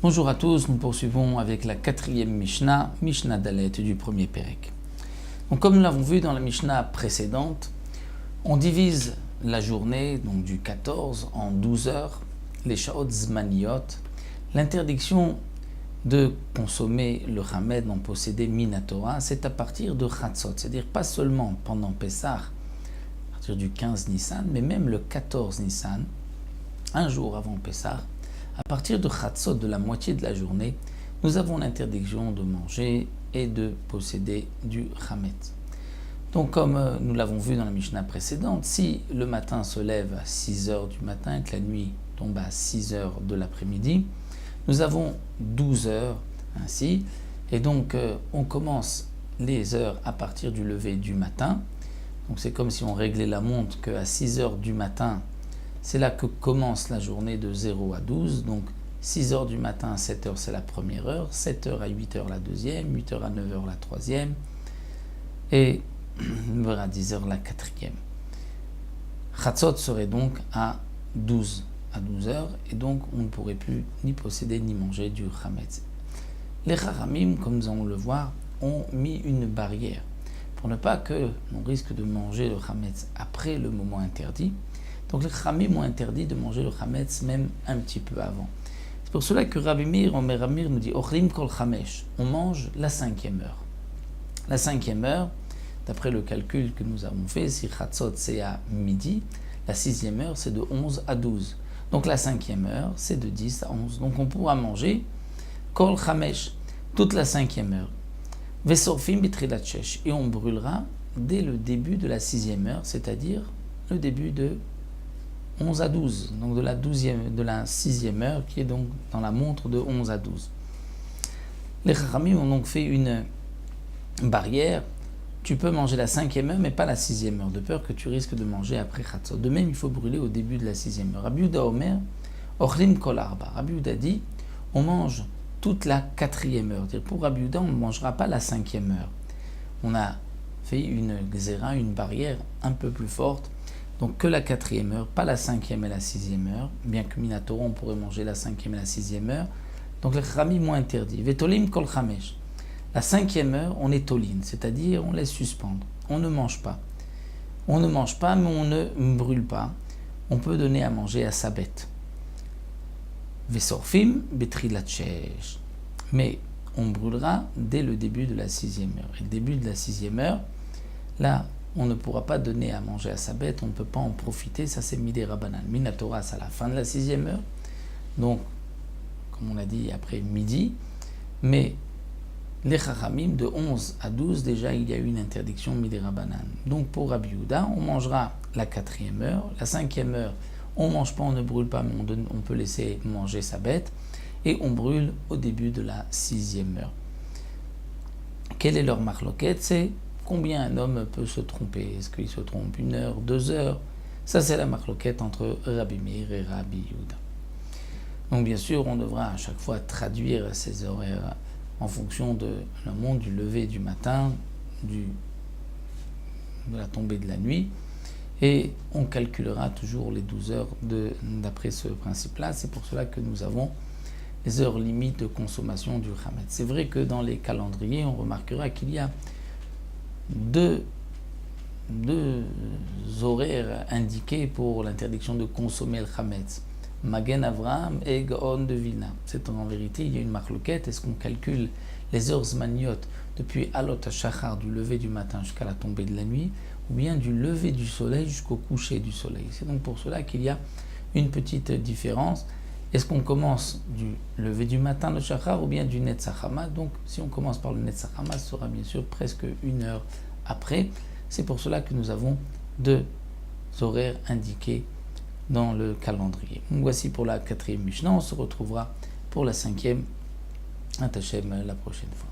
Bonjour à tous, nous poursuivons avec la quatrième Mishnah, Mishnah Dalet du premier Pérek. Donc comme nous l'avons vu dans la Mishnah précédente, on divise la journée donc du 14 en 12 heures, les Sha'ot Zmaniot, l'interdiction de consommer le Hamed, d'en posséder Minatora, c'est à partir de Chatzot, c'est-à-dire pas seulement pendant Pessah, à partir du 15 Nissan, mais même le 14 Nissan, un jour avant Pessah. À partir de Chatzot, de la moitié de la journée, nous avons l'interdiction de manger et de posséder du Chametz. Donc comme nous l'avons vu dans la Mishnah précédente, si le matin se lève à 6 heures du matin et que la nuit tombe à 6 heures de l'après-midi, nous avons 12 heures ainsi, et donc on commence les heures à partir du lever du matin. Donc c'est comme si on réglait la montre qu'à 6 heures du matin, c'est là que commence la journée de 0 à 12, donc 6 heures du matin à 7 heures c'est la première heure, 7 heures à 8 heures la deuxième, 8 heures à 9 heures la troisième, et 9 heures à 10 heures la quatrième. Chatzot serait donc à 12 heures, et donc on ne pourrait plus ni posséder ni manger du Chametz. Les Chachamim, comme nous allons le voir, ont mis une barrière, pour ne pas que l'on risque de manger le Chametz après le moment interdit. Donc les Chachamim ont interdit de manger le Chametz même un petit peu avant. C'est pour cela que Rabbi Meir, Omer Amir nous dit Ochlim kol chamesh, on mange la 5e heure. La 5e heure, d'après le calcul que nous avons fait, si Chatzot c'est à midi, la 6e heure c'est de 11 à 12. Donc la 5e heure c'est de 10 à 11. Donc on pourra manger kol chamesh, toute la 5e heure. Vesorfim bitrilat shesh, et on brûlera dès le début de la 6e heure, c'est-à-dire le début de 11 à 12, donc de la 6e heure qui est donc dans la montre de 11 à 12. Les Chachamim ont donc fait une barrière, tu peux manger la 5e heure mais pas la 6e heure, de peur que tu risques de manger après Chatzot. De même, il faut brûler au début de la 6e heure. Rabbi Yehuda Omer, Ochlim kol arba. Rabbi Yehuda dit, on mange toute la 4e heure. Pour Rabbi Yehuda, on ne mangera pas la 5e heure. On a fait une gzera, une barrière un peu plus forte, donc que la 4e heure, pas la 5e et la 6e heure, bien que Minatora, on pourrait manger la 5e et la 6e heure. Donc les Chachamim m'ont interdit. Vetolim kol chamesh. La 5e heure, on est tolin, c'est-à-dire on laisse suspendre. On ne mange pas. On ne mange pas, mais on ne brûle pas. On peut donner à manger à sa bête. Vesorfim betrilat shesh. Mais on brûlera dès le début de la 6e heure. Et le début de la 6e heure, là, on ne pourra pas donner à manger à sa bête, on ne peut pas en profiter, ça c'est Midei Rabbanan. Minatora, c'est à la fin de la 6e heure, donc, comme on l'a dit, après midi, mais les Chachamim, de 11 à 12, déjà il y a eu une interdiction Midei Rabbanan. Donc pour Rabbi Yehuda, on mangera la 4e heure, la 5e heure, on ne mange pas, on ne brûle pas, mais on peut laisser manger sa bête, et on brûle au début de la 6e heure. Quelle est leur marloquette? C'est combien un homme peut se tromper? Est-ce qu'il se trompe 1 heure, 2 heures? Ça, c'est la marloquette entre Rabbi Meir et Rabbi Yehuda. Donc, bien sûr, on devra à chaque fois traduire ces horaires en fonction de le monde du lever du matin, de la tombée de la nuit, et on calculera toujours les 12 heures d'après ce principe-là. C'est pour cela que nous avons les heures limites de consommation du Chametz. C'est vrai que dans les calendriers, on remarquera qu'il y a deux horaires indiqués pour l'interdiction de consommer le Chametz. Magen Avraham et Gaon de Vilna. C'est en vérité, il y a une marloquette. Est-ce qu'on calcule les heures zmaniot depuis Alot HaShachar, du lever du matin jusqu'à la tombée de la nuit, ou bien du lever du soleil jusqu'au coucher du soleil? C'est donc pour cela qu'il y a une petite différence. Est-ce qu'on commence du lever du matin, le Shachar, ou bien du Netzach Hama? Donc, si on commence par le Netzach Hama, ce sera bien sûr presque 1 heure après. C'est pour cela que nous avons 2 horaires indiqués dans le calendrier. Donc, voici pour la 4e Mishnah. On se retrouvera pour la 5e, Atachem, la prochaine fois.